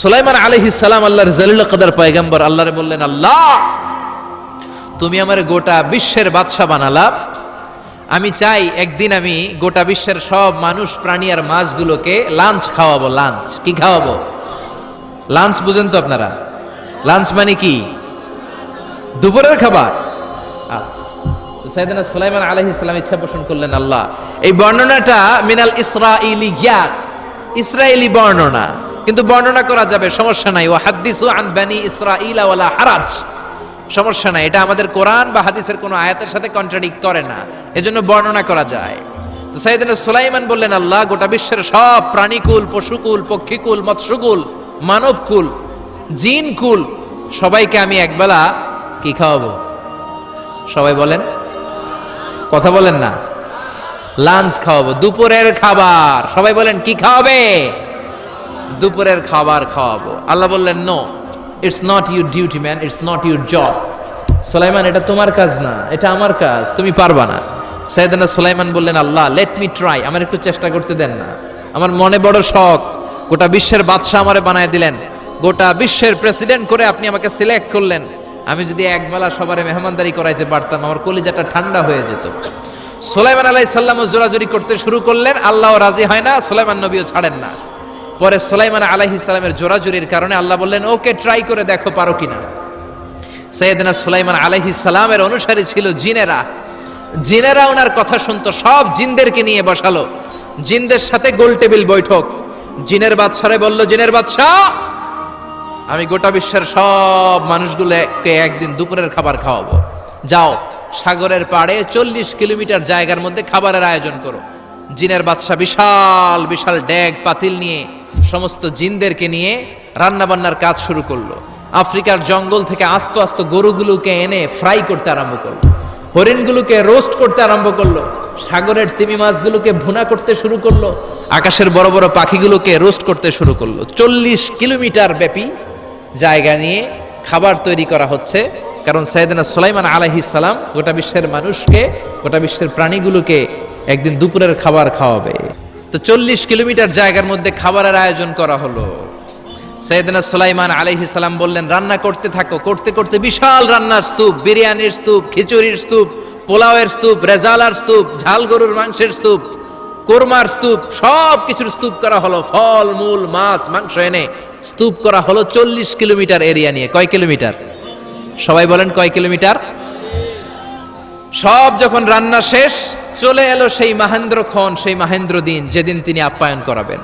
সুলাইমান আলাইহিস সালাম আল্লাহর জলিলুল কদর পয়গম্বর আল্লাহরে বললেন, আল্লাহ তুমি আমার গোটা বিশ্বের বাদশা বানালা, আমি চাই একদিন আমি গোটা বিশ্বের সব মানুষ প্রাণী আর মাছগুলোকে লাঞ্চ খাওয়াবো। লাঞ্চ কি খাওয়াবো? লাঞ্চ বুঝেন তো আপনারা? লাঞ্চ মানে কি? দুপুরের খাবার। আচ্ছা, তো সাইয়েদনা সুলাইমান আলাইহিস সালাম ইচ্ছা পোষণ করলেন, আল্লাহ এই বর্ণনাটা মিনাল ইসরাইলিয়াত, ইসরায়েলি বর্ণনা, কিন্তু বর্ণনা করা যাবে, সমস্যা নাই। ওয়া হাদিসু আন বানি ইসরাঈলা ওয়ালা হারাজ, সমস্যা নাই, এটা আমাদের কোরআন বা হাদিসের কোনো আয়াতের সাথে কন্ট্রাডিক্ট করে না, এজন্য বর্ণনা করা যায়। তো সাইয়েদনা সুলাইমান বললেন, আল্লাহ গোটা বিশ্বের সব প্রাণীকুল, পশুকুল, পক্ষীকুল, মৎস্যকুল, মানবকুল, জিনকুল সবাইকে আমি একবেলা কি খাওয়াবো? সবাই বলেন, কথা বলেন না। লাঞ্চ খাওয়াবো, দুপুরের খাবার। সবাই বলেন কি খাওয়াবে? দুপুরের খাবার খাওয়াবো। আল্লাহ বললেন, no, it's not your duty man, it's not your job. Sulaiman এটা তোমার কাজ না, এটা আমার কাজ, তুমি পারবা না। সাইয়েদনা সুলাইমান বললেন, আল্লাহ লেট মি ট্রাই, আমার একটু চেষ্টা করতে দেন না, আমার মনে বড় শখ, গোটা বিশ্বের বাদশা আমারে বানায় দিলেন, গোটা বিশ্বের প্রেসিডেন্ট করে আপনি আমাকে সিলেক্ট করলেন, আমি যদি একবেলা সবারে মেহমানদারি করাইতে পারতাম, আমার কলিজাটা ঠান্ডা হয়ে যেত। সুলাইমান আলাইহিস সালামও জোরাজুরি করতে শুরু করলেন, আল্লাহও রাজি হয় না, সুলাইমান নবীও ছাড়েন না। পরে সুলাইমান আলাইহিস সালামের জোরাজুরির কারণে আল্লাহ বললেন, ওকে ট্রাই করে দেখো পারো কিনা। সাইয়েদনা সুলাইমান আলাইহিস সালামের অনুসারী ছিল জিনেরা, জিনেরা ওনার কথা শুনতো, সব জিনদেরকে নিয়ে বসালো, জিনদের সাথে গোল টেবিল বৈঠক। জিনের বাদশারে বলল, জিনের বাদশাহ আমি গোটা বিশ্বের সব মানুষগুলোকে একদিন দুপুরের খাবার খাওয়াবো, যাও সাগরের পাড়ে 40 কিলোমিটার জায়গার মধ্যে খাবারের আয়োজন করো। জিনের বাদশা বিশাল বিশাল ডেগ পাতিল নিয়ে সমস্ত জিনদেরকে নিয়ে রান্না বান্নার কাজ শুরু করলো। আফ্রিকার জঙ্গল থেকে আস্ত আস্ত গরুগুলোকে এনে ফ্রাই করতে আরম্ভ করলো, হরিণগুলোকে রোস্ট করতে আরম্ভ করলো, সাগরের তিমি মাছগুলোকে ভুনা করতে শুরু করলো, আকাশের বড় বড় পাখিগুলোকে রোস্ট করতে শুরু করলো। 40 কিলোমিটার ব্যাপী জায়গা নিয়ে খাবার তৈরি করা হচ্ছে, কারণ সাইয়েদনা সুলাইমান আলাইহিস সালাম গোটা বিশ্বের মানুষকে, গোটা বিশ্বের প্রাণীগুলোকে একদিন দুপুরের খাবার খাওয়াবে। তো 40 কিলোমিটার জায়গার মধ্যে খাবারের আয়োজন করা হলো। সাইয়েদনা সুলাইমান আলাইহিস সালাম বললেন, রান্না করতে থাকো। করতে করতে বিশাল রান্নার স্তূপ, বিরিয়ানির স্তূপ, খিচুড়ির স্তূপ, পোলাওয়ের স্তূপ, রেজালার স্তূপ, ঝাল গরুর মাংসের স্তূপ, কোরমার স্তূপ, সব কিছুর স্তূপ করা হলো। ফল মূল মাছ মাংস এনে স্তূপ করা হলো 40 কিলোমিটার এরিয়া নিয়ে। কয় কিলোমিটার? সবাই বলেন কয় কিলোমিটার? সব যখন রান্না শেষ, চলে এলো সেই মাহেন্দ্রক্ষণ, সেই মাহেন্দ্র দিন, যেদিন তিনি আপ্যায়ন করাবেন।